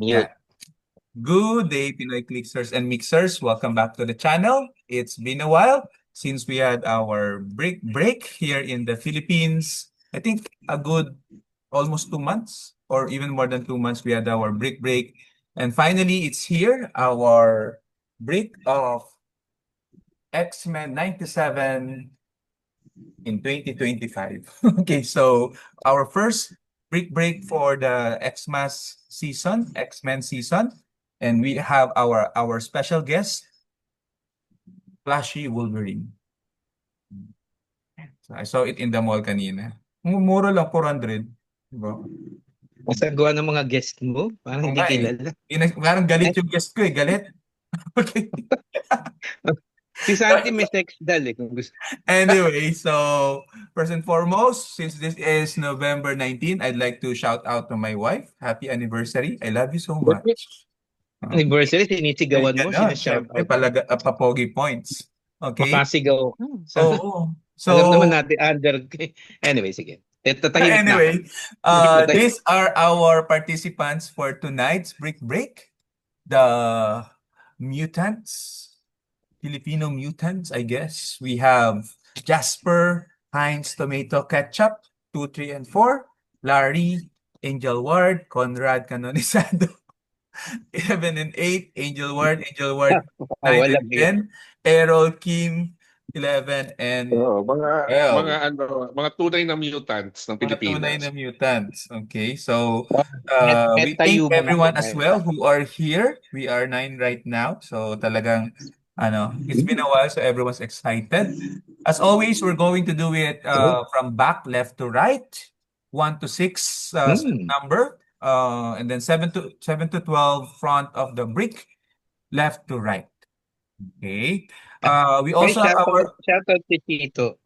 Yan. Mute. Good day, Pinoy Clicksters and Mixers. Welcome back to the channel. It's been a while since we had our break here in the Philippines. I think a good almost 2 months or even more than 2 months we had our break. And finally, it's here, our break of X-Men 97 in 2025. Okay, so our first break for the X-Men season, and we have our special guest, Flashy Wolverine. So I saw it in the mall kanina. Mura lang, 400. Diba? Masagawa ng mga guest mo, parang Oo hindi nga eh. kilala. Parang galit yung guest ko eh, galit. Okay. Si Santi may sex doll eh, kung gusto. Anyway, so first and foremost, since this is November 19, I'd like to shout out to my wife. Happy anniversary. I love you so much. Oh, Anniversary, may sinisigawan mo, ganon. sinashout Siyempre, out mo. papogi points. Okay? Makasigaw ka. Oo. Alam naman So, natin, anyway, sige. Tatahimik na ako. anyway, Tatahimik. these are our participants for tonight's break. The mutants, Filipino mutants, I guess. We have Jasper, Heinz Tomato Ketchup, 2, 3, and 4. Larry, Angel Ward, Conrad Canonisado, 11 and 8. Angel Ward, 9 Walang and yan. 10. Errol Kim, 11 and Oo, mga 12. mga tunay na mutants ng Mga tunay na Pilipinas. mutants. Okay, so we thank Meta-human everyone ako as ngayon. well who are here. We are 9 right now. So talagang it's been a while, so everyone's excited. As always, we're going to do it from back left to right, 1 to 6 Hmm. number, and then 7 to 12 front of the brick, left to right. Okay. We Ay, also have shoutout si Tito.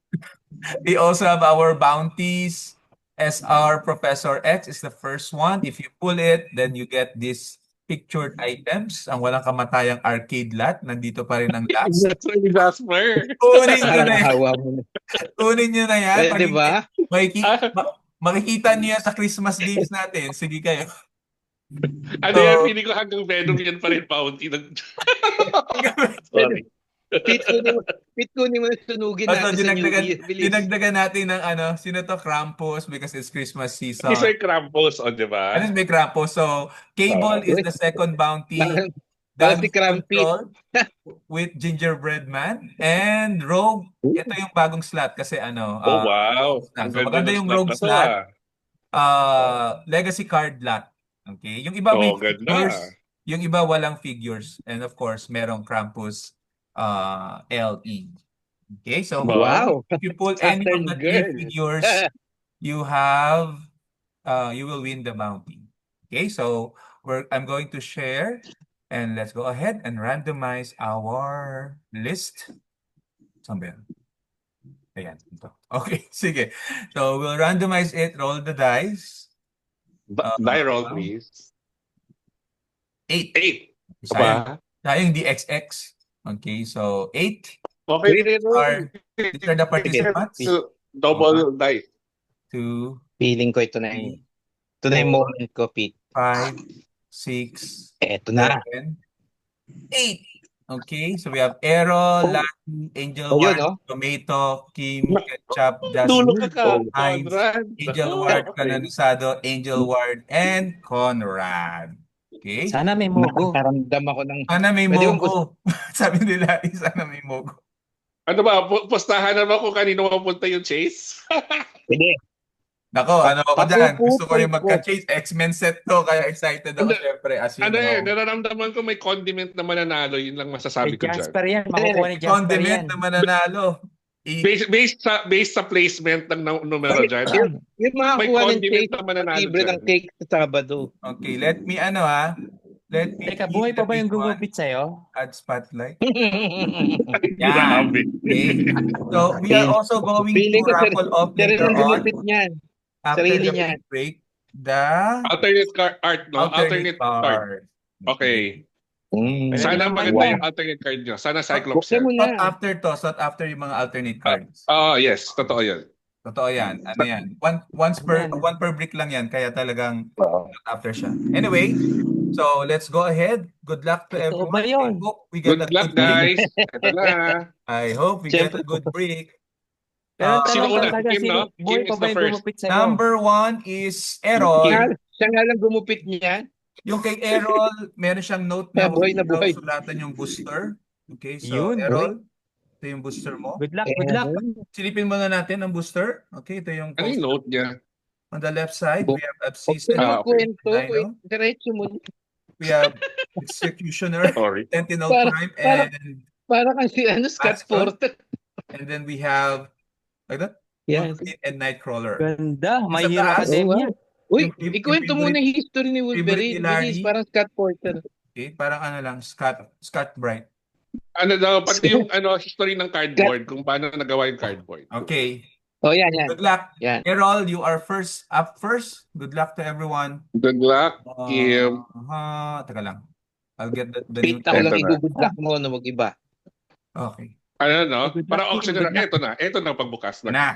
we also have our bounties. SR Professor X is the first one. If you pull it, then you get this pictured items. Ang walang kamatayang arcade lot. Nandito pa rin ang last. That's why Jasper. Kunin nyo Parang na yan. ahawa mo na. Kunin nyo na yan. Pwede ba? Makikita nyo yan sa Christmas games natin. Sige kayo. Ano yan, feeling ko hanggang Venom yan pa rin, Bounty. Sorry. Pit kunin mo na sunugin Also, natin sa New Year. Bilis. dinagdagan natin ng sino to? Krampus because it's Christmas season. Mr. Krampus, o, di ba? Ano may Krampus? So, Cable is the second bounty. Parang si Damage Krampit. Control with Gingerbread Man. And Rogue, ito yung bagong slot kasi Oh, wow. so, Ang ganda maganda ng yung slot Rogue na to, slot. Legacy card lot. Okay? Yung iba may Oh, ganda. figures, yung iba walang figures. And of course, merong Krampus LE. Okay? So, Wow. if you pull any of Saturn the girl. 3 figures, you have you will win the bounty. Okay? So, I'm going to share and let's go ahead and randomize our list. Saan ba yan? Ayan. Ito. Okay, sige. So, we'll randomize it, roll the dice. Die roll, please. 8. 8. Sayang yung DXX. Okay, so 8. Okay, These are the participants. Double die. 2, Feeling ko ito na yung, ito na yung moment ko, Pete. 5, 6, Eto na. 7, 8. Okay, so we have Errol, Larry, Angel Ward, Tomato, Kim, Ketchup, Dulo ka Jasmine, ka, Heinz, Conrad. Angel Ward, Canonisado, Angel Ward, and Conrad. Okay? Sana may mogo. Nakaramdam ako ng... Sana may Pwede mogo. Sabi nila, sana may mogo. Ano ba, postahan naman kung kanino mapunta yung chase? Pwede. Nako, ano ako dyan? Gusto ko yung magka-chase. X-Men set to, kaya excited ako syempre. As you Ano know. nararamdaman ko may condiment na mananalo, yun lang masasabi ko dyan. Jasper yan. Makukuha ni Jasper Condiment yan. na mananalo. Based sa placement ng numero dyan. Yung mga May kuha ng condiment cake, na mananalo libre ng dyan. cake sa Sabado. Okay, let me Teka, buhay pa ba yung gugupit sa'yo? add spotlight. Yan. Okay. So, we are also going to raffle off later on. Gumupit niyan. After Sarili the niya. break, the Alternate card art, no? Alternate card. card. Okay. Mm. Sana Wow. maganda yung alternate card nyo. Sana Cyclops Buksan yan. mo na. After to, so after yung mga alternate cards. Yes. Totoo yun. Totoo yan. Ano yan? One per brick lang yan. Kaya talagang after siya. Anyway, so let's go ahead. Good luck to Totoo everyone. ba yun? I hope we get a Good luck, good brick. guys. Ito na. I hope we get a Siyempre. good brick. Pero Sino tanong ko una? talaga, Kim, no? buhay Kim pa is ba the yung first. gumupit sa'yo? Number 1 is Siya, Errol. siya nga lang gumupit niya. Yung kay Errol, meron siyang note na Kaya buhay na huwag daw buhay. sulatan yung booster. Okay, so Yun. Errol, ito yung booster mo. Good luck, good luck. Silipin muna natin ang booster. Okay, ito yung Ano yung post. note niya? On the left side, we have Huwag Abscissa, ka okay. magkwento. Dino. Diretso mo. We have Executioner, Sorry. Sentinel Para- Prime, para- and Para kang si Scott Ascot. Porter. then we have like that, Yan. Wolverine and Nightcrawler. Ganda. My Sa Hero taas. Academia. Uy, Yung ikwento favorite- muna yung history ni favorite Wolverine. ni Larry. Bilis, parang Scott Porter. Okay, parang ano lang, Scott Bright. Ano daw, pati yung history ng cardboard, kung paano nagawa yung cardboard. Okay, Oh, yan, yan. good luck. Yan. Errol, you are up first. Good luck to everyone. Good luck, Kim. Teka lang. I'll get the Wait, new ako Ito lang na. i-good luck mo na mag-iba. Okay. Ano, no? Good luck, Para Kim. auction Good na. Ito na. Ito na pagbukas na. Na,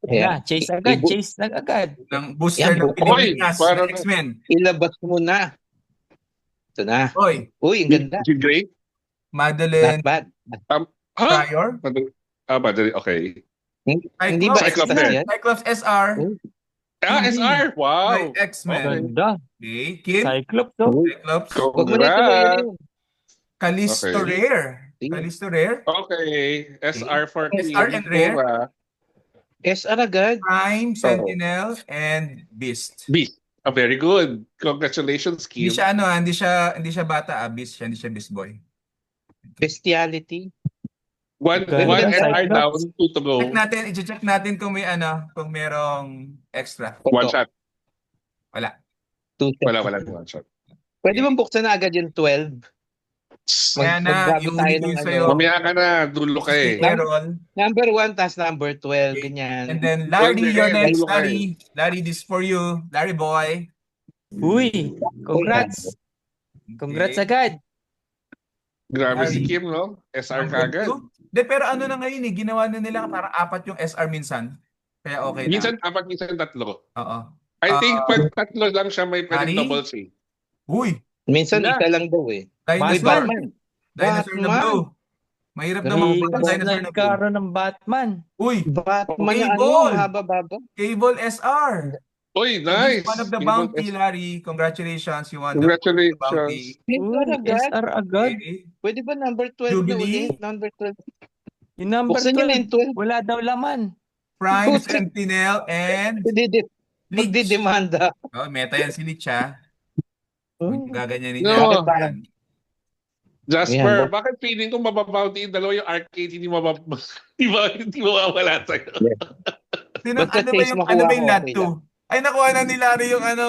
Ayan. Chase agad, Ibu- chase na agad. ng booster Yan, ng bukas. Pilipinas, Oy, ng X-Men. Ilabas mo na. Ito na. Oy, Uy, ang ganda. Si Drake? Madeline Not bad. Ha? Pryor, Madali. Okay. Hindi ba Cyclops extra din. yan? Cyclops SR, SR. by Wow. X-Men. Okay. Ganda. Okay, Kim, Cyclops, no? Cyclops, Huwag mo na ituloy yun. Callisto Okay. Rare. Sige. Callisto Rare, Okay. SR for Kim. SR and Rare. Pura. SR agad. Prime, Sentinel, and Beast. Beast. Very good. Congratulations, Kim. Hindi siya bata, Beast siya, hindi siya Beast Boy. Bestiality. One Ganda, SR down, Cyclops. 2 to go. I-check natin kung may kung merong extra. One shot. Wala. Wala one shot. Pwede bang buksan na agad yung 12? Kaya na, magbago yung tayo huli ko ng yung ano. sa'yo, Mamaya ka na, dulo ka si eh. Errol. Number 1 tas number 12. Okay. Ganyan. And then Larry, Pwede, you're next. dulo ka Larry, this for you. Larry boy. Uy, congrats. Congrats agad. Grabe si Larry. Kim, no? SR Number kagad. 2. Pero ano na ngayon ginawa na nila parang 4 yung SR minsan. Kaya okay na. Minsan apat, minsan tatlo. Oo. I think pag tatlo lang siya may pwedeng Harry? double C. Uy, Minsan Wala. isa lang daw eh. Uy, dinosaur. Batman. Dinosaur na Batman. blue. Mahirap na Grabe. makuha ng Tapos dinosaur na blue. nagkaroon ng Batman. Uy, Batman Okay, na ball. haba-baba. Cable SR. Uy, So, nice! this is one of the Cable bounty, S- Larry. Congratulations. You won the Congratulations. bounty. Minsan Uy, agad. SR agad. Okay. Pwede ba number 12 na Jubilee? ulit? Number 12. Yung number Buksan niyo na 12, yung 12. wala daw laman. Prime, Putik. Sentinel, and Magdidi- Leech. Magdidemanda. Oh, meta yan si Leech, ha? Gaganyanin No. niya. Bakit parang- Jasper, Ayan. bakit feeling ko mababounty yung dalawa yung arcade, hindi hindi mawawala sa'yo. Basta Ano ba taste yung, makuha ano ba yung ko, lot okay 2? Ay, nakuha na ni Larry yung ano.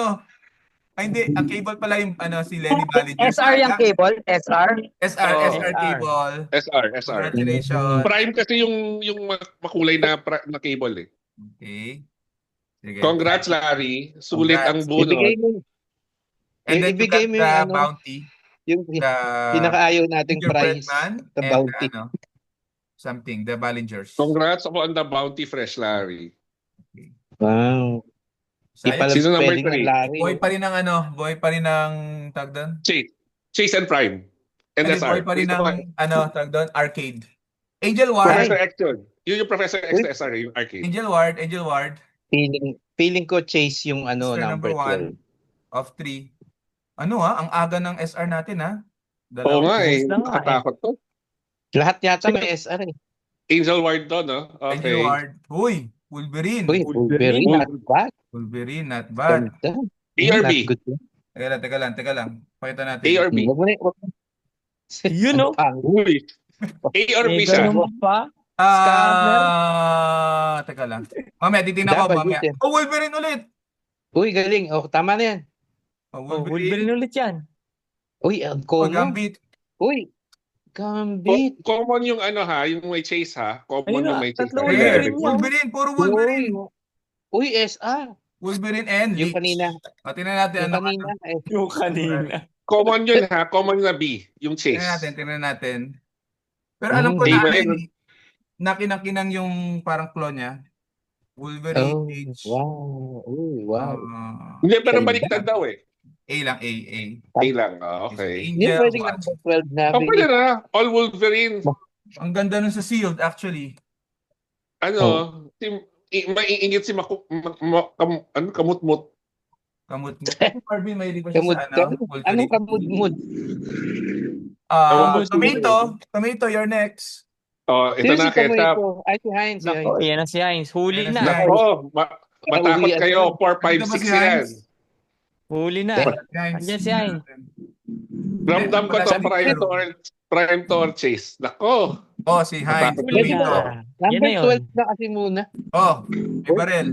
Ay, hindi. Ang cable pala yung si Lenny Ballinger. SR yung cable? SR? SR, Oh. SR cable. SR. Congratulations. Prime kasi yung makulay na cable eh. Okay. Sige. Congrats, Larry. Sulit Congrats. ang bunot. Ibigay mo. And then you ibigay got mo the yung ano, bounty. yung The pinakaayaw nating gingerbread prize. man The and bounty. something, the Ballingers. Congrats ako on the bounty fresh, Larry. Wow. Di Sayang. pala Sino number pwedeng three? ng Larry. Boy pa rin ng boy pa rin ng tag doon. Chase and Prime. And Boy SR. pa rin Ito ba? ng tag doon, arcade. Angel Ward, Professor X yun. Yun yung Professor X na SR, yung arcade. Angel Ward Feeling ko Chase yung Sir, number number 12. of 3. Ang aga ng SR natin ha. Oo nga eh. Tapos na nga eh. Nakatakot to. Lahat yata may SR eh. Angel Ward to, no? Okay. Angel Ward. Uy, Wolverine. Uy, Wolverine, not bad. Wolverine, not bad. Ganda. ARB. Not good. Teka lang. Pakita natin. ARB. Huwag mo na You know. Uy. ARB May siya. ganun pa. Teka lang. Mamaya, titignan ko Dapat mamaya. yun. Oh, Wolverine ulit. Uy, galing. Oh, tama na yan. Oh, Oh, Wolverine. Wolverine ulit yan. Uy, ang Oh, common. Gambit. Uy, Gambit. Common yung yung may chase ha. Common Ayun yung na, may chase. tatlo ha. Wolverine Rare. yan. Wolverine. Puro Wolverine. Uy, SR. Wolverine and Yung Leech. kanina. O, tingnan natin. Yung kanina. Yung kanina. Common yun ha. Common na B. Yung chase. Tingnan natin. Pero alam ko Mm, na, David. nakinang yung parang clone niya. Wolverine, Oh, H. wow. Oh, wow. Hindi, pero Ganda. baliktad daw eh. A lang, A. A lang. Is Okay. Hindi Angel, pwedeng Watson. number 12 na. Oh, pwede na. All Wolverine. Ang ganda nun sa sealed, actually. Ano, si, maiingit si Kamutmut. Kamut-mut. Ako, Marvin, mahilig pa siya Kamud, sa ano, Wolverine. anong kamudmud? Tomato, you're next. Oh, ito Sino na, si ketchup. Tomato? Ay, si Heinz. Si Nako, Heinz. yan na si Heinz. Huli Yan na na. si Heinz. Nako, matakot Uwian kayo. na. 4, 5, Ito ba 6 si yan. Heinz? Huli na. Heinz. Andyan si Heinz. Ramdam ko Wala to, siya prime to or chase. Nako. Oh, si Heinz. Matakot Huli dito. na. Yan Number na yun. 12 na kasi muna. Oh, may barel.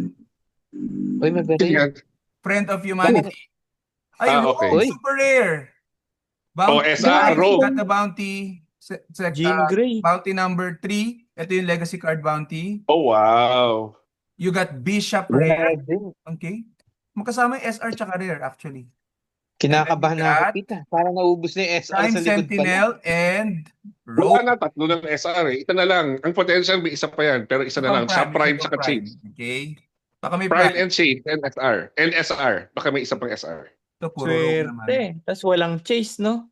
Uy, magaling. Yan. Friend of Humanity. Ay, Okay. Rogue, Uy. super rare. Oh, SR, Rogue. Got the bounty. Jean Grey. Bounty number 3. Ito yung legacy card bounty. Oh, wow. You got Bishop rare. Grabe. Okay. Magkasama yung SR tsaka rare, actually. Kinakabahan na ako, That- Pita. Parang naubos na yung SR Time sa likod pala. Sentinel and Wala Rogue. na, tatlo ng SR eh. Ito na lang. Ang potential, may isa pa yan. Pero isa na lang. Sa prime, Isa saka pang chain. Okay. Baka may Prime prime. and chain and SR. And SR. Baka may isa pang SR. Ito, puro Rogue naman. Swerte. Tapos walang chase, no?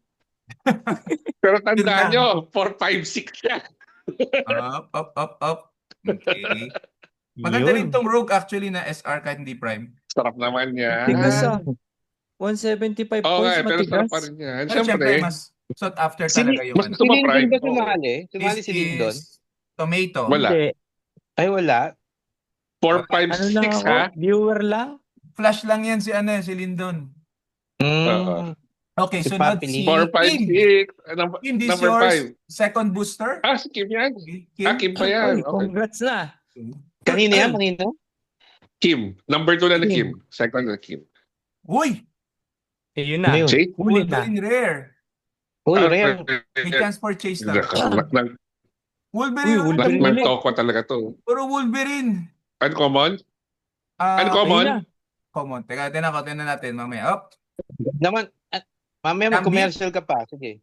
Pero Yun tandaan lang. nyo, 4, 5, 6 yan. Up. Okay. Maganda rin tong Rogue actually na SR kahit hindi prime. Sarap naman yan. Tigas ah. 175 Oo nga, points, eh, pero sarap matigas. pa rin yan. Pero syempre, Siyempre, mas sought after Si- talaga yung mas ano. gusto mo Lindon prime. ba Oo. sumali? Sumali This si Lindon? is Tomato. Wala. Hindi. Ay, wala. 4, 5, Ano lang 6 ako, ha? viewer lang. Flash lang yan si si Lindon. Mm. Okay, Si sunod Papi si Lee. 4, 5, Kim. 6. Kim, this Number yours. 5. Second booster. Ah, si Kim yan. Okay, Ah, Kim pa yan. Uy, Okay. congrats na. Kanina yan? Kanina? Kim. Number 2 na na Kim. Kim. Second na Kim. Uy! Yun na. Ano yun? Chase? Huli na. Wolverine rare. Uy, Ah, rare. May chance for chase lang. Wolverine. Uy, Wolverine. rare. Nagtokwa talaga to. Puro Wolverine. Uncommon? Ah, Uncommon? ayun na. common. Teka, tinan natin mamaya. Up. Naman, mamaya Gambit? mag-commercial ka pa. Sige.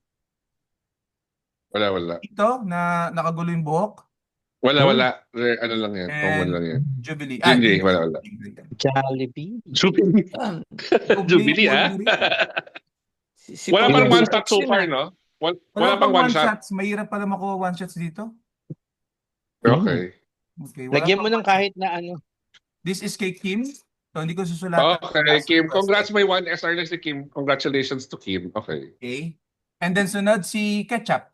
Wala. Ito, na nakagulo yung buhok. Wala. Ano lang yan. And- Common lang yan. Jubilee. Jubilee, wala. Jollibee. Jubilee. Jubilee, ah? Si Wala pang pang Wolverine. one shot so far, no? Wala pang one shot. Mahirap pala makuha one shots dito. Okay. Okay, wala Lagyan pang mo ng one shot. kahit na ano. This is kay Kim. So, hindi ko susulatan. Okay, Kim. Congrats, may 1 SR na si Kim. Congratulations to Kim. Okay. Okay. And then sunod si Ketchup.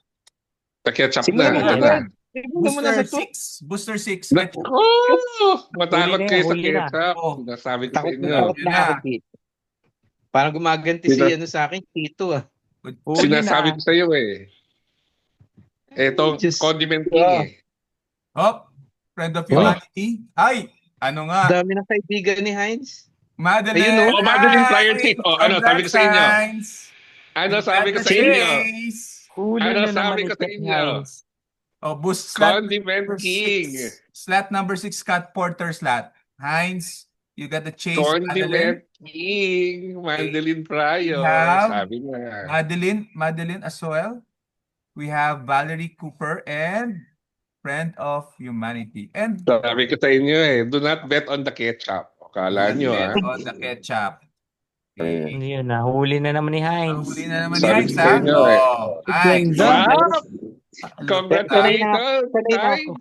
Ketchup Simulan na. mo Ito na. na. Simulan mo na sa to. Booster 6. Na- Ketchup. Oh! Matakot Huli na, kayo sa huli na. ketchup. Oh. Nasabi ko sa Takot inyo. na takot Yun na na. ako, Pete. Parang gumaganti si Sino? ano sa akin, Tito ah. Huli Sinasabi na. ko sa iyo eh. Ito, Just- condiment king Ah. eh. Oh, friend of Uy. humanity. Ay, ano nga? Dami ng kaibigan ni Heinz. Madeline. Ayun, oh. Madeline Flyer Ay, Chief. Oh, ano, sabi ko sa inyo. congrats, Heinz. Ano sabi ko sa Congrats, inyo? Heinz. Huli Ano na sabi naman ko ito sa ni inyo? Heinz. Oh, boost slot Condiment number king. 6. Slot number 6, Scott Porter slot. Heinz, you got the chase. Condiment king. Madeline Pryor. We have- Sabi nga. Madeline as well. We have Valerie Cooper and friend of humanity. And Sabi ko sa inyo eh. Do not bet on the ketchup. Kala nyo Bet ah. on the ketchup. Okay. Hindi yun na. Huli na naman ni Heinz. Huli na naman ni Sabi Heinz, ko sa ha? inyo eh. Oh, Heinz. Ganda. Wow! Congratulations! Sanay na Tay. ako.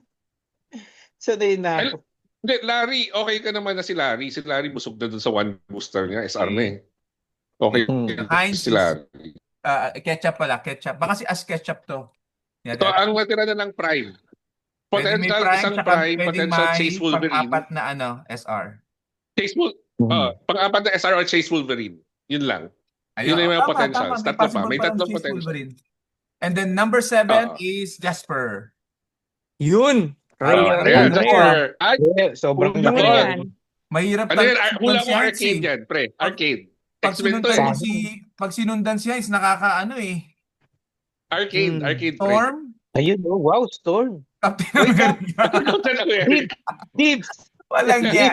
Sanay na ako. Hindi, Larry, okay ka naman na si Larry. Si Larry busog na dun sa one booster niya. SR na eh. Okay. Heinz Si Larry. Ketchup pala, ketchup. Baka si as ketchup to. Yeah, Ito ang natira na ng prime. pwede may Potential isang tsaka prime, pwede potential may Chase Wolverine. pang-apat na SR. Chase pang-apat na SR or Chase Wolverine. Yun lang. Yun na yung mga potentials. May Tatlo pa. possible May parang tatlong Chase potential. Wolverine. And then number 7 Oo. is Jasper. Yun. Ayan, Rare. Jasper. Ay, Sobrang Huli laki. na yan. Mahirap ano yan? talaga Hula si mo Heinz, arcade eh. yan, pre. Arcade. Pag X-Men to sinundan eh. mo pag sinundan si Heinz, nakakaano eh. Arcade, arcade, pre. Storm, Ayun, oh, wow, Storm. Captain Wait, America. Ano talaga yan? Dibs. Walang niya.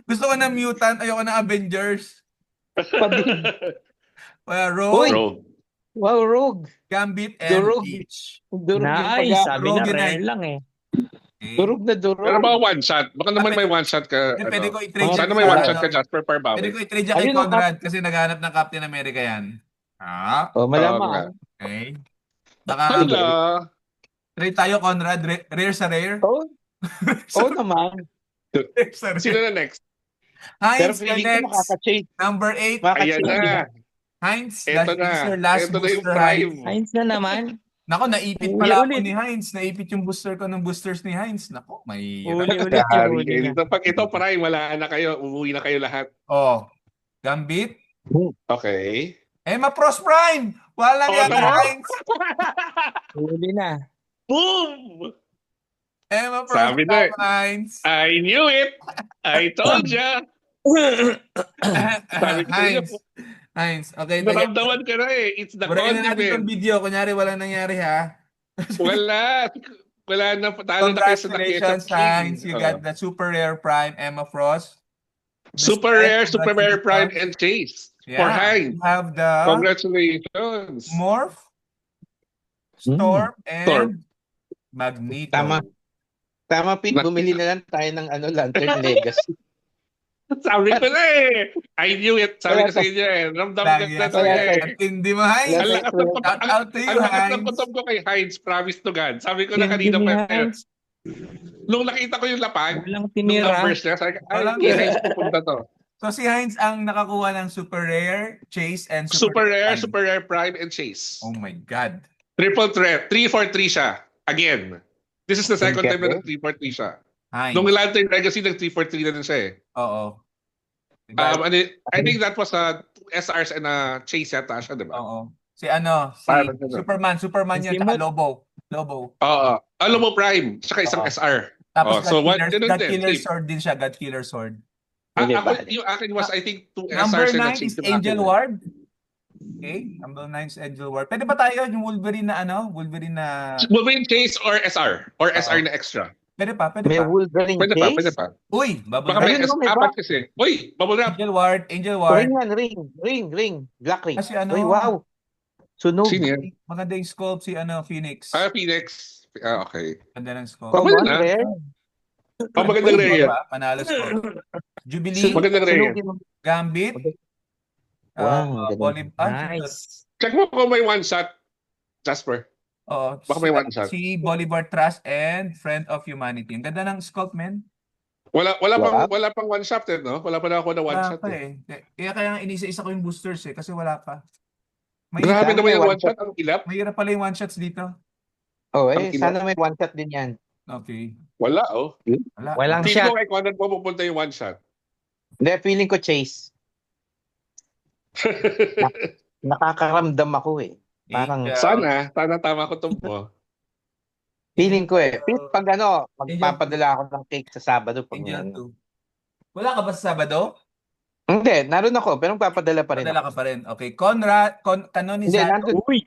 Gusto ko ng Mutant, ayoko ng Avengers. Rogue, Rogue. Wow, Rogue. Gambit, The and Rogue. Peach. Durog yung Nice. pag- Sabi na Rogue rare Unite. lang eh. Okay. Okay. Durog na Pero durog. baka one shot. Baka naman may one shot ka. Eh, pwede Ano. ko i-trade Mga yan Sana may sa, one shot ano, ka, Jasper pwede Parbawi. ko i-trade yan kay Ayun, Conrad kasi naghanap ng Captain America yan. Ah, Oh, Oo nga. malamang. okay. Baka Hala. trade tayo, Conrad. Rare sa rare. Oh, oh naman. Rare sa Sino rare. na next? Pero Heinz, feeling ko next. makaka-chase. Number 8. Ayan Makaka-chase. na. Heinz, Ito this is na. your last Ito na yung booster, prime. Heinz. Heinz na naman. Nako, naipit Uli pala ako ulit. ni Heinz. Naipit yung booster ko ng boosters ni Heinz. Nako, may... Uli ulit yung Sorry. huli niya. Pag ito prime, wala na kayo. Umuwi na kayo lahat. Oh, Gambit. Okay. Emma Frost Prime! Walang Oh, yan, no? Heinz! Huli na. Boom! Emma Frost Sabi na Prime, Heinz! I knew it! I told ya! Sabi ko sa inyo, Heinz, okay. naramdaman ka na eh. It's the Burahin na natin condiment. itong video. Kunyari, walang nangyari, ha? Wala. Wala na. Talo na kayo sa nakita. Congratulations, Heinz. You got the super rare Prime Emma Frost. Super rare, super rare prime Congratulations. and chase. Yeah, For Heinz. you have the Congratulations. Morph, Storm, and Storm. Magneto. Tama. Tama, Pete. Bumili na lang tayo ng Lantern Legacy. Sabi ko na eh. I knew it. Sabi ko sa inyo eh. Ramdam ko na talaga eh. At hindi mo, Heinz. Ang lakas ng Shout out to you, ang lakas ng Heinz. kutob ko kay Heinz. Promise to God. Sabi ko na Hindi kanina ni pa. Heinz. Nung nakita ko yung lapag, Walang nung tinira. numbers niya, sabi ko, ay, Walang kay Heinz pupunta to. So si Heinz ang nakakuha ng super rare, chase, and super Prime. Super rare prime and chase. Oh my God. Triple threat. 3 for 3 siya. Again. This is the second time Okay. na 3 for 3 siya. Heinz. Nung Lantern Legacy, nag 3 for 3 na din siya eh. Oo. Diba? I think that was SRs and chase yata siya, di ba? Oo. Si ano, si Parang ganun. Superman yun, Si tsaka Simon. Lobo. Oo. Alam mo, Prime. Saka isang Oo. SR. Tapos so what? Ganun God din. Killer Same. Sword din siya, God Killer Sword. Hindi Ako, ba? yung akin was, I think, 2 Number SRs and 9 a chase is yung Angel akin. Ward. Okay, number 9 is Angel Ward. Pwede ba tayo yung Wolverine na ano? Wolverine na... Wolverine chase or SR? Or SR na extra? Pwede pa. May Wolverine Pwede pa, Chase? pwede pa. Uy, bubble Baka may wrap. Ayun, may apat kasi. Uy, bubble wrap. Angel Ward. Ring yan, ring. Black ring. Kasi ano, Uy, wow. Sunog. Sino yan? maganda yung sculpt si ano, Phoenix. Phoenix. Okay. Maganda ng sculpt. Tama Common, na. rare. Magandang rare yan. Panalo sculpt. Jubilee, Magandang rare yan. Sunugin mo. Gambit, Wow, galing. Nice. Check mo kung may one shot, Jasper. Baka may one shot. si Bolivar Trust and Friend of Humanity. Ang ganda ng sculpt, man. Wala pang one shot eh, no? Wala pa na ako na one Wala shot pa eh. Kaya inisa-isa ko yung boosters kasi wala pa. Grabe Sana naman may yung one one shot. Ang ilap. Mahirap pala yung one shots dito. Oh, Ang ina. sana may one shot din yan. Okay. Wala, oh. Wala. Walang Feel shot. ko kay Conan po pupunta yung one shot. Hindi, feeling ko Chase. Nakakaramdam ako eh. Parang, Sana tama ko to mo. feeling ko eh. Pag magpapadala ako ng cake sa Sabado. Pag Angel 2. Wala ka ba sa Sabado? Hindi, naroon ako, pero magpapadala pa rin Padala ako. ka pa rin. Okay. Conrad, Hindi, Canonizado. nandun. Uy.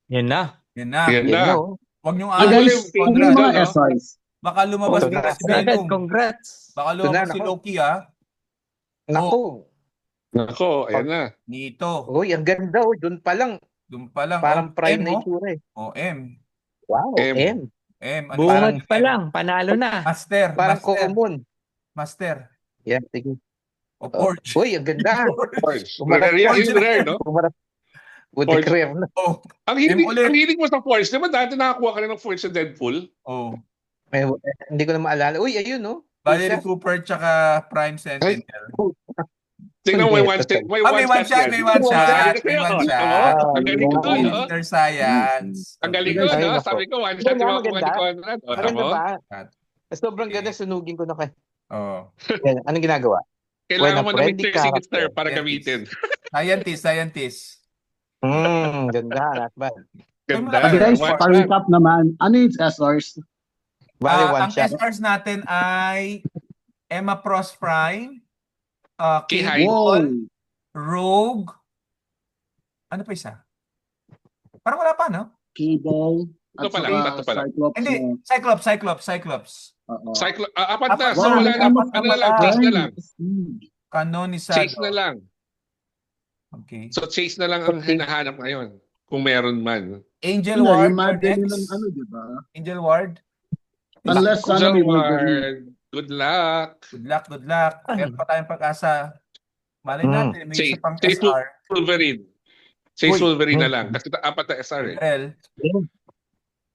Yan na. Yan na. Yan Yun na. na, oh. Huwag niyong Ang alis, galing, Conrad. tingin mo, no? SRs. Baka lumabas Oh, bigla si congrats. Venom. Congrats. Baka lumabas si Nako. Loki, ah. Naku. Nako, ayan na. Nito. Uy, ang ganda oh. Doon pa lang. Doon pa lang. Parang prime M, na itsura eh. M. Wow, M. M. M. Ano Bungad parang pa M? lang. Panalo na. Master. Parang Master. common. Master. Yan, sige. O Forge. Uy, ang ganda. Forge. Umarap- Rare yan, yung rare, no? Umarap. Buti Forge. rare na. Oh. Ang M ulit. hilig mo sa Forge. Di ba dati nakakuha ka rin ng Forge sa Deadpool? Oh. Hindi ko na maalala. Uy, ayun no. Valerie Cooper tsaka Prime Sentinel. Tingnan mo, may one shot. May one shot, yan. may one shot. May one shot. Ang galing ko doon, no? Computer science. Ang galing ko, Ay, no? nako. Sabi ko, one shot yung mga Maganda. ni Conrad. O, Maganda tamo? ba? At- Sobrang Okay. ganda, sunugin ko na kay. Oh. Yan, anong ginagawa? Kailangan When a mo na friendly Mr. Sinister character. para Yes. gamitin. Scientist. Ganda, not bad. Ganda. Guys, One shot. pa-recap naman. Ano yung SRs? Bali, one Ang shot. SRs natin ay Emma Frost Prime, Kay King Hyde. Paul, Rogue, ano pa isa? Parang wala pa, no? Cable. Ito At pala, saka ito pala. Cyclops. Hindi, Cyclops. Oo. Apat na. Apat So, na. wala na. Apat Ano na na lang, pala. chase na lang. Canonizado. Chase na lang. Okay. So, chase na lang ang hinahanap ngayon. Kung meron man. Angel Yun na, Ward, yung you're Madeline next. ng ano, di ba? Angel Ward. Unless John may Wolverine. Ward, good luck. Good luck, good luck. Meron pa tayong pag-asa. Malay Mm. natin, may isa pang Chase SR. Wolverine. Chase Uy. Wolverine na lang. Kasi apat na SR eh. Well,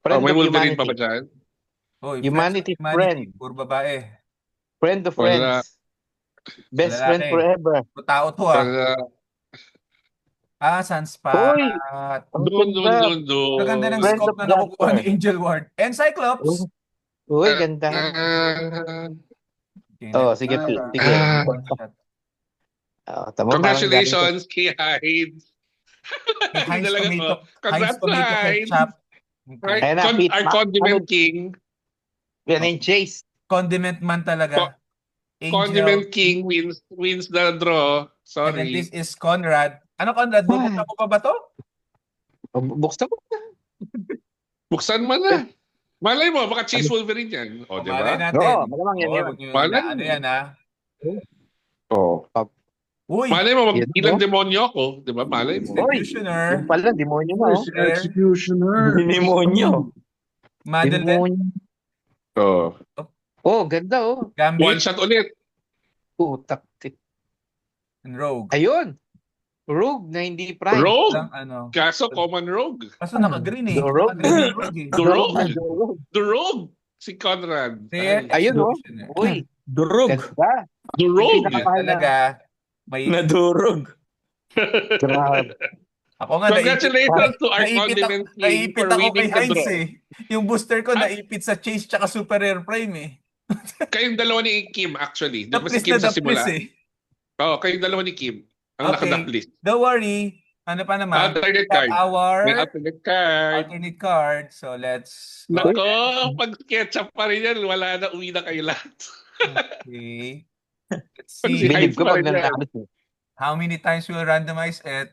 Friend May of Wolverine pa humanity. ba dyan? Humanity friend. Puro babae. Friend of Wala. friends. Best friend Lalaki. forever. Tao to ah. Wala. Sunspot. Uy! Ang ganda. Maganda ng Friend scope of na nakukuha Jasper. ni Angel Ward. And Cyclops. Uy, ganda. Okay, Oh, next. sige, Ah, sige. one shot. Tama, Congratulations kay Hyde. Kay Heinz Talaga Tomato. ko. Heinz Congrats Tomato Hyde. Ketchup. Right? Ayan na, Pete. Our condiment Ano- king. Yan yung Chase. Condiment man talaga. Condiment king wins the draw. And then Sorry. this is Conrad. Ano Conrad? Bubuksan ko pa ba to? Buksan mo. Buksan mo na. Malay mo, baka Chase Wolverine yan. O, di Malay ba? natin. Oo, malamang yan yun. Huwag niyo Malay na- ano mo. yan ha? Oh. Uy! Malay mo, Yan, ilang no? demonyo ako. Di ba? Malay mo. Uy! Executioner. Yung pala, demonyo na. Oh. Executioner. Demonyo. Madeline. Demonyo. Oh. Oh, ganda oh. Gambit. One shot ulit. Putak. And Rogue. Ayun. Rogue na hindi prime. Rogue. Lang, ano. Kaso common rogue. Kaso naka-green eh. The Rogue. Naka-green yung Rogue eh. The Rogue. Rogue. The Rogue. Si Conrad. Kaya, Ayun, oh. executioner. Uy, Durog. ganda. The Rogue. Pinaka- Talaga, may... Nadurog. Grabe. Ako nga, Congratulations to our naipit condiment king naipit for ako kay winning the Heinz draw. eh. Yung booster ko naipit sa Chase tsaka Super Rare Prime eh. Kayong dalawa ni Kim actually. Di ba si Daplis Kim na sa simula? daplis eh. Oo, kayong dalawa ni Kim. Ang Okay. nakadaplis. Don't worry. Ano pa naman? Alternate We have card. our May alternate card. alternate card. So let's... Nako, pag ketchup pa rin yan, wala na, uwi na kayo lahat. Okay. Let's Pag si see. Heinz Bilib ko pa pag rin yan. nanalo siya. How many times we'll randomize it?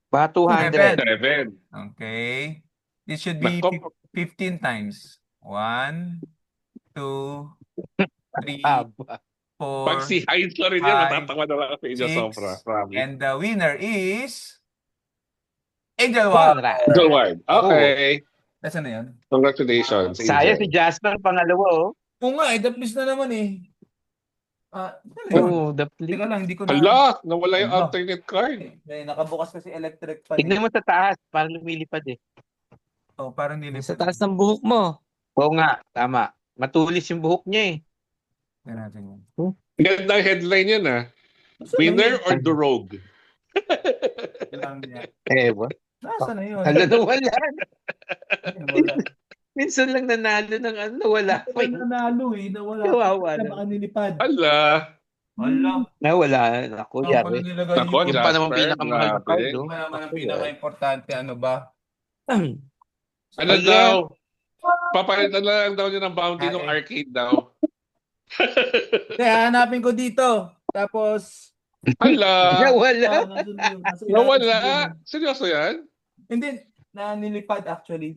Baka 200. 7. Okay. This should be Nako, 15 times. 1, 2, 3, Aba. 4, pag si Heinz pa rin yan, Five, matatawa na lang sa inyo 6, sobra. Promise. and the winner is Angel Ward. Conrad. Good word. Okay. Nasaan na yun? Congratulations. Sayang Angel. si Jasper, pangalawa oh. Oo nga, daplis na naman eh. Talaga. Oh, the play. Teka lang, hindi ko na... Hala, nawala yung Hala. alternate card. May nakabukas kasi electric fan. Tignan mo sa taas, parang lumilipad eh. Oh, parang nilipad. Sa taas ng buhok mo. Oo nga, tama. Matulis yung buhok niya eh. Tingnan natin yun. Ganda ang headline yan ah. Winner or the rogue? Kailangan niya. Ewan. Nasaan na yun? Hala, nawala. Wala. Minsan lang nanalo ng ano, nawala. Ay, nanalo eh. Nawala. Kawawa na. Baka nilipad. Hala. Hala. Nawala. Ako, Ano pala yari. nilagay Nako, yun? Yung pa naman Jasper, pinakamahal na grabe. card, Yung oh. pa naman ang pinaka-importante, ano ba? Ano Hala. daw? Papalitan na lang daw niya ng bounty ng Okay. arcade daw. Kaya hanapin ko dito. Tapos, Hala. Nawala. nandun yun. Nasa ilalim Nawala. siguro. Seryoso yan? Hindi, nilipad actually.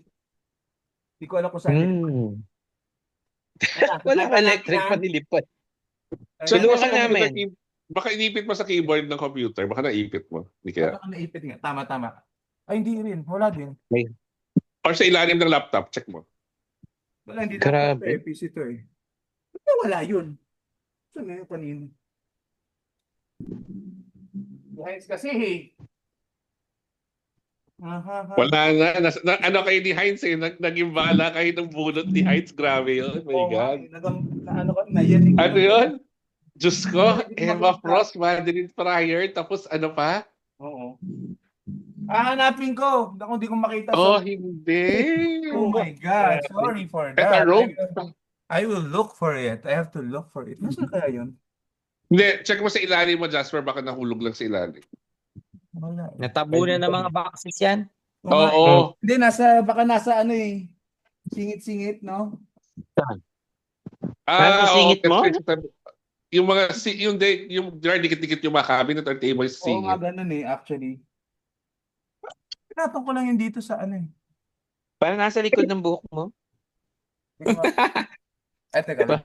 Hindi ko alam kung saan. Hmm. Walang electric pa nilipad. Check Tulungan mo sa ka namin. computer, baka inipit mo sa keyboard ng computer. Baka naipit mo. Hindi kaya. Baka naipit nga. Tama. Ay, hindi rin. Wala din. Or sa ilalim ng laptop. Check mo. Wala, hindi Grabe. laptop eh. PC to eh. Ba't wala yun? Saan nga yung kanina? Behind kasi eh. Wala na. Ano kayo ni Heinz eh. Naging bala kayo ng bunot ni Heinz. Grabe yun. Oh my God. Ano ka na yan? Ano yun? Diyos ko. Emma Frost, Madeline Pryor. Tapos ano pa? Oo. Hanapin ko. Ako hindi ko makita. Oh, hindi. Oh my God. Sorry for At a that. rogue. I will look for it. I have to look for it. Nasaan kaya yun? Hindi. Check mo sa ilalim mo, Jasper. Baka nahulog lang sa ilalim. Wala. Natabunan ng mga boxes yan. Oo. Hindi, baka nasa ano eh. Singit-singit, no? Ano singit mo? Yung mga, yung dikit-dikit yung mga cabinet or table Oo singit. nga, ganun eh, actually. Pinatong ko lang yun dito sa ano eh. Parang nasa likod ng buhok mo. Ay, teka lang.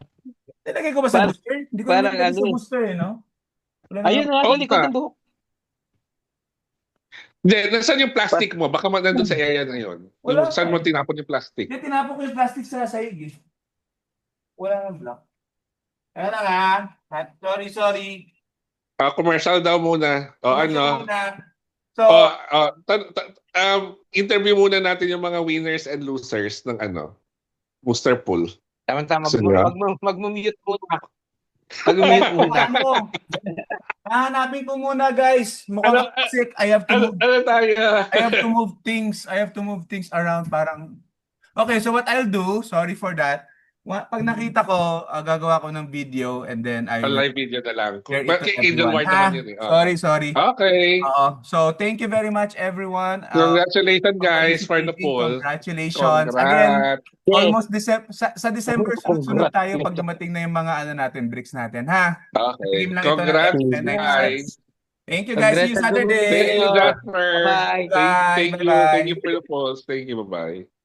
Nilagay ko ba sa Parang- booster? Hindi ko parang nilagay ano sa eh. booster eh, no? Wala Ayun, na- nasa likod ng buhok. Hindi, nasaan yung plastic mo? Baka nandun sa area na yun. Wala Saan pa mo eh. tinapon yung plastic? Hindi, tinapon ko yung plastic sa sahig eh. Wala nang block. Ayan na nga. Sorry. Commercial daw muna. O Commercial ano? muna. So, Interview muna natin yung mga winners and losers ng booster pool. Tama-tama. Sige. Mag-mute muna ako. Mag-mute muna. Hahanapin ko muna, guys. Mukhang Ano- sick. I have to move. Tayo? I have to move things. I have to move things around parang. Okay, so what I'll do, sorry for that. Pag nakita ko, gagawa ko ng video and then I will Live video na lang. share it But to kay Angel everyone. White naman yun eh. Sorry. Okay. So thank you very much, everyone. Congratulations guys for the participating. poll. Congratulations. Again, Congrats. almost sa December sunod tayo pag dumating na yung mga natin, bricks natin, ha? Okay. Game lang ito Congrats natin. guys. Thank you guys. See you Congrats, Saturday. Thank you, Jasper. Bye. Thank you. Bye. Thank you for the polls. Thank you. Bye-bye.